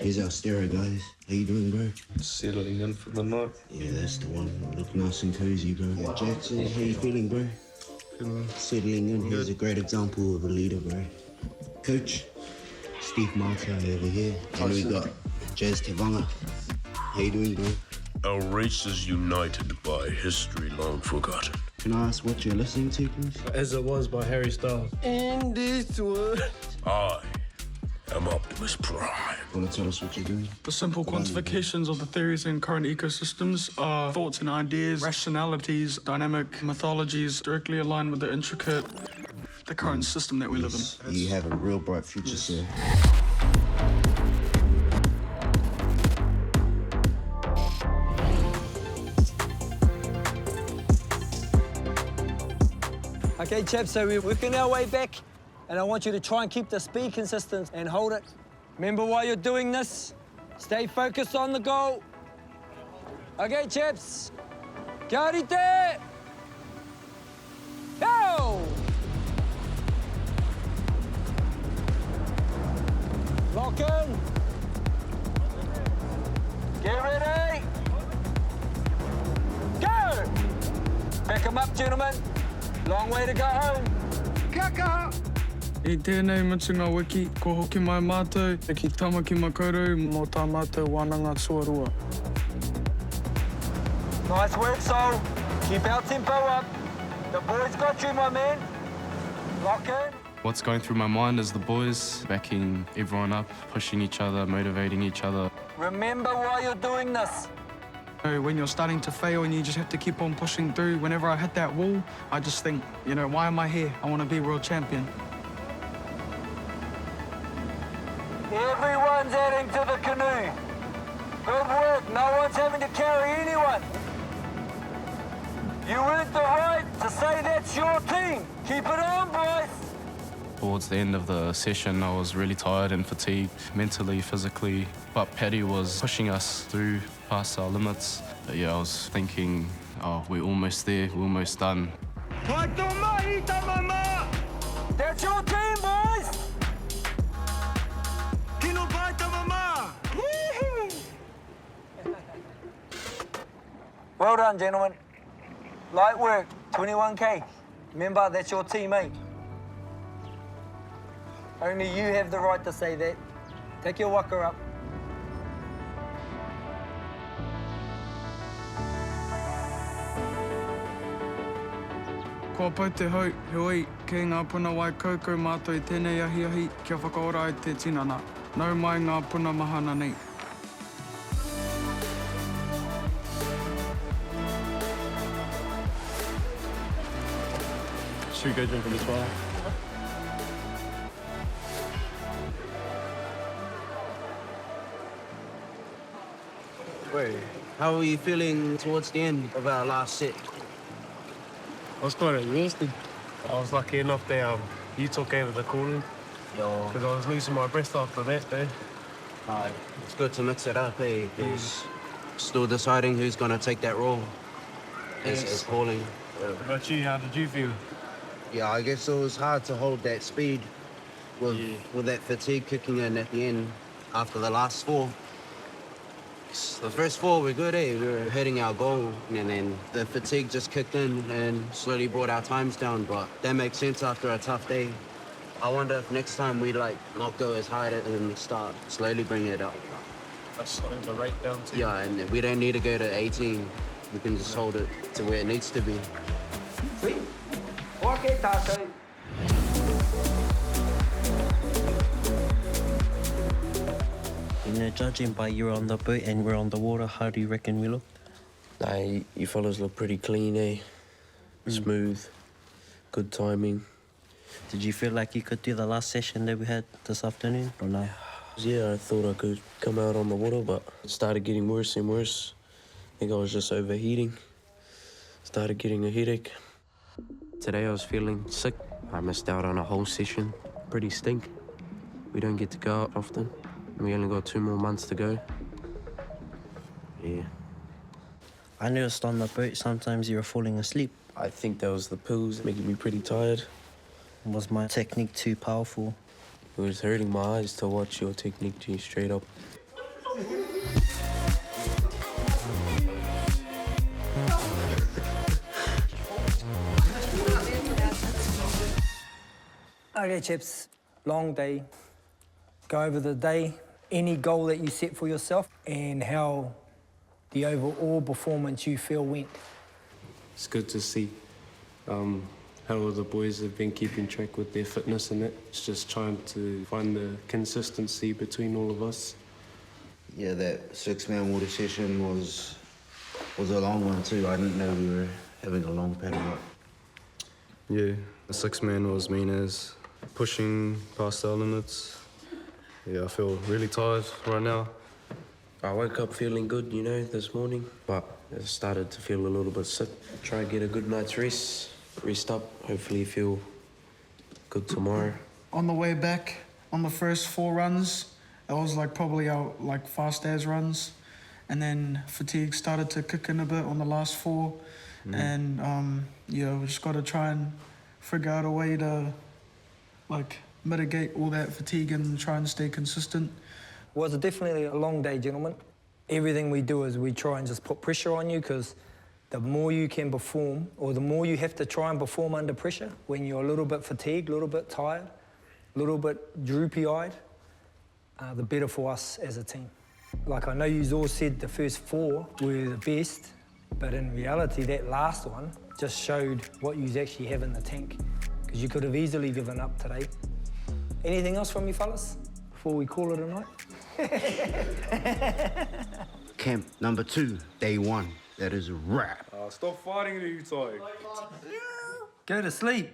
Here's our stereo, guys. How you doing, bro? Settling in for the night. Yeah, that's the one. Look nice and cozy, bro. Yeah, Jackson, how you feeling, bro? Settling in. Here's a great example of a leader, bro. Coach, Steve Martin over here. And we got Jazz Tevanga. How you doing, bro? Our race is united by history long forgotten. Can I ask what you're listening to, please? As It Was by Harry Styles. In this world. I am Optimus Prime. Want to tell us what you're doing? The simple quantifications of the theories in current ecosystems are thoughts and ideas, rationalities, dynamic mythologies directly aligned with the intricate, the current system that we live in. You have a real bright future, sir. Okay, chaps, so we're working our way back, and I want you to try and keep the speed consistent and hold it. Remember while you're doing this, stay focused on the goal. Okay, chaps. Kia rite! Go! Lock in. Get ready. Go! Pick 'em up, gentlemen. Long way to go home. Kaka! I tēnei mutunga wiki, ko hoki mai mātou, ki Tāmaki Makaurau mō tā mātou wānanga tuarua. Nice work, Sol. Keep our tempo up. The boys got you, my man. Lock in. What's going through my mind is the boys, backing everyone up, pushing each other, motivating each other. Remember why you're doing this. When you're starting to fail and you just have to keep on pushing through, whenever I hit that wall, I just think, you know, why am I here? I want to be world champion. Everyone's adding to the canoe. Good work. No one's having to carry anyone. You earned the right to say that's your team. Keep it on, boys. Towards the end of the session, I was really tired and fatigued, mentally, physically. But Paddy was pushing us through past our limits. But yeah, I was thinking, oh, we're almost there, we're almost done. That's your team, boys. Well done, gentlemen. Light work, 21K. Remember, that's your teammate. Only you have the right to say that. Take your waka up. Kua pau te hau, heoi, kei ngā puna wai kaukau mātou I tēnei ahi, kia whakaora ai te tinana. Nau mai ngā puna mahana nei. Should we go drinking as well? Wait, how are you feeling towards the end of our last set? I was kind of exhausted. I was lucky enough that you took over the calling because I was losing my breath after that day. It's good to mix it up, eh? Because still deciding who's going to take that role as calling. What about you? How did you feel? Yeah, I guess it was hard to hold that speed with that fatigue kicking in at the end after the last four. The first four were good, eh? We were hitting our goal, and then the fatigue just kicked in and slowly brought our times down, but that makes sense after a tough day. I wonder if next time we not go as hard and start slowly bringing it up. That's slowing the rate down too. Yeah, and we don't need to go to 18. We can just hold it to where it needs to be. Sweet. Okay, tātou. You know, judging by you're on the boat and we're on the water, how do you reckon we look? Nah, you fellas look pretty clean, eh? Smooth, good timing. Did you feel like you could do the last session that we had this afternoon, or no? Yeah, I thought I could come out on the water, but it started getting worse and worse. I think I was just overheating. Started getting a headache. Today I was feeling sick. I missed out on a whole session. Pretty stink. We don't get to go out often. We only got 2 more months to go. Yeah. I noticed on the boat sometimes you were falling asleep. I think that was the pills making me pretty tired. Was my technique too powerful? It was hurting my eyes to watch your technique, G, straight up. Okay, chaps, long day. Go over the day, any goal that you set for yourself, and how the overall performance you feel went. It's good to see how all the boys have been keeping track with their fitness and that. It's just trying to find the consistency between all of us. Yeah, that 6-man water session was a long one too. I didn't know we were having a long paddle up. Yeah, the 6-man was mean as pushing past our limits. Yeah, I feel really tired right now. I woke up feeling good, you know, this morning, but I started to feel a little bit sick. Try and get a good night's rest up, hopefully feel good tomorrow. On the way back, on the first 4 runs, it was like probably our like fast as runs, and then fatigue started to kick in a bit on the last 4, and yeah, we just got to try and figure out a way to like mitigate all that fatigue and try and stay consistent. It was definitely a long day, gentlemen. Everything we do is we try and just put pressure on you, because the more you can perform, or the more you have to try and perform under pressure, when you're a little bit fatigued, a little bit tired, a little bit droopy-eyed, the better for us as a team. Like, I know you all said the first 4 were the best, but in reality, that last one just showed what you actually have in the tank, because you could have easily given up today. Anything else from you fellas before we call it a night? Camp number 2, day 1. That is a wrap. Stop fighting the Utai. Go to sleep.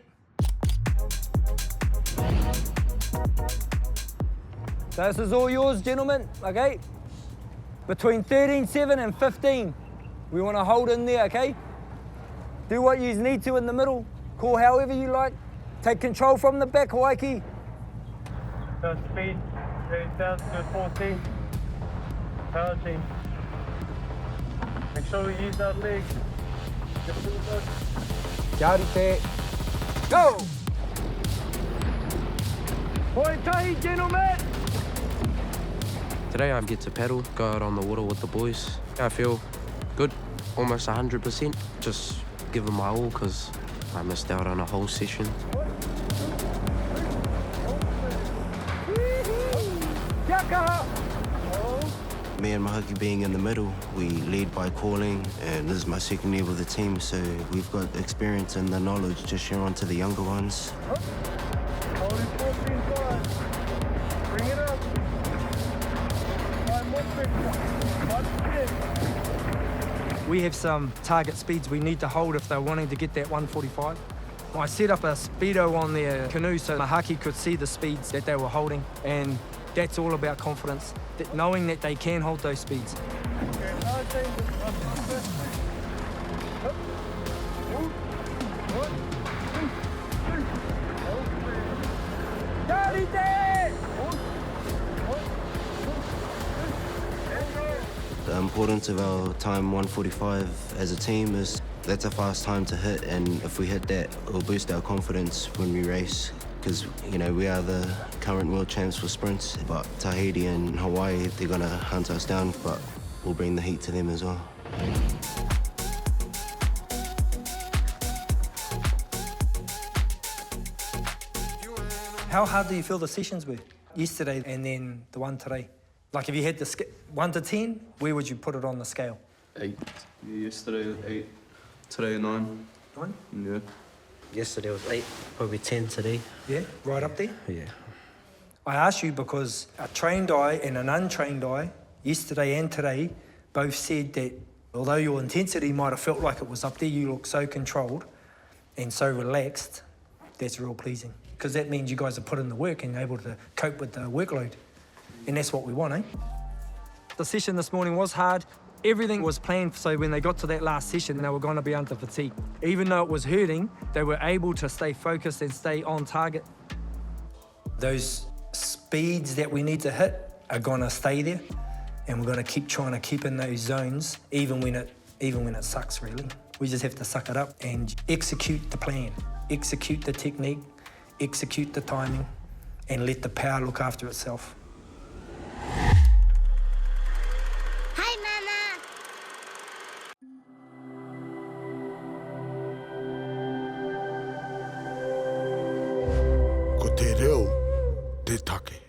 This is all yours, gentlemen, okay? Between 13.7 and 15. We want to hold in there, okay? Do what you need to in the middle. Call however you like. Take control from the back, Hawaii. First speed, 30,000 to 14. Power change. Make sure we use that leg. Garite. Go! Tētahi, gentlemen! Today I get to paddle, go out on the water with the boys. I feel good, almost 100%. Just give them my all, because I missed out on a whole session. Me and Mahaki being in the middle, we lead by calling, and this is my second year with the team, so we've got experience and the knowledge to share on to the younger ones. Bring it up. We have some target speeds we need to hold if they're wanting to get that 145. I set up a speedo on their canoe so Mahaki could see the speeds that they were holding, and that's all about confidence, that knowing that they can hold those speeds. The importance of our time 145 as a team is that's a fast time to hit, and if we hit that, it'll boost our confidence when we race. Because, you know, we are the current world champs for sprints, but Tahiti and Hawaii, they're gonna hunt us down, but we'll bring the heat to them as well. How hard do you feel the sessions were? Yesterday and then the one today? Like, if you had the 1 to 10, where would you put it on the scale? 8. Yeah, yesterday 8. Today 9. 9? Yeah. Yesterday was 8, probably 10 today. Yeah, right up there? Yeah. I ask you because a trained eye and an untrained eye, yesterday and today, both said that although your intensity might have felt like it was up there, you look so controlled and so relaxed, that's real pleasing. Because that means you guys have put in the work and able to cope with the workload. And that's what we want, eh? The session this morning was hard. Everything was planned so when they got to that last session, they were going to be under fatigue. Even though it was hurting, they were able to stay focused and stay on target. Those speeds that we need to hit are going to stay there, and we're going to keep trying to keep in those zones, even when it sucks, really. We just have to suck it up and execute the plan, execute the technique, execute the timing, and let the power look after itself. Te reo, te take.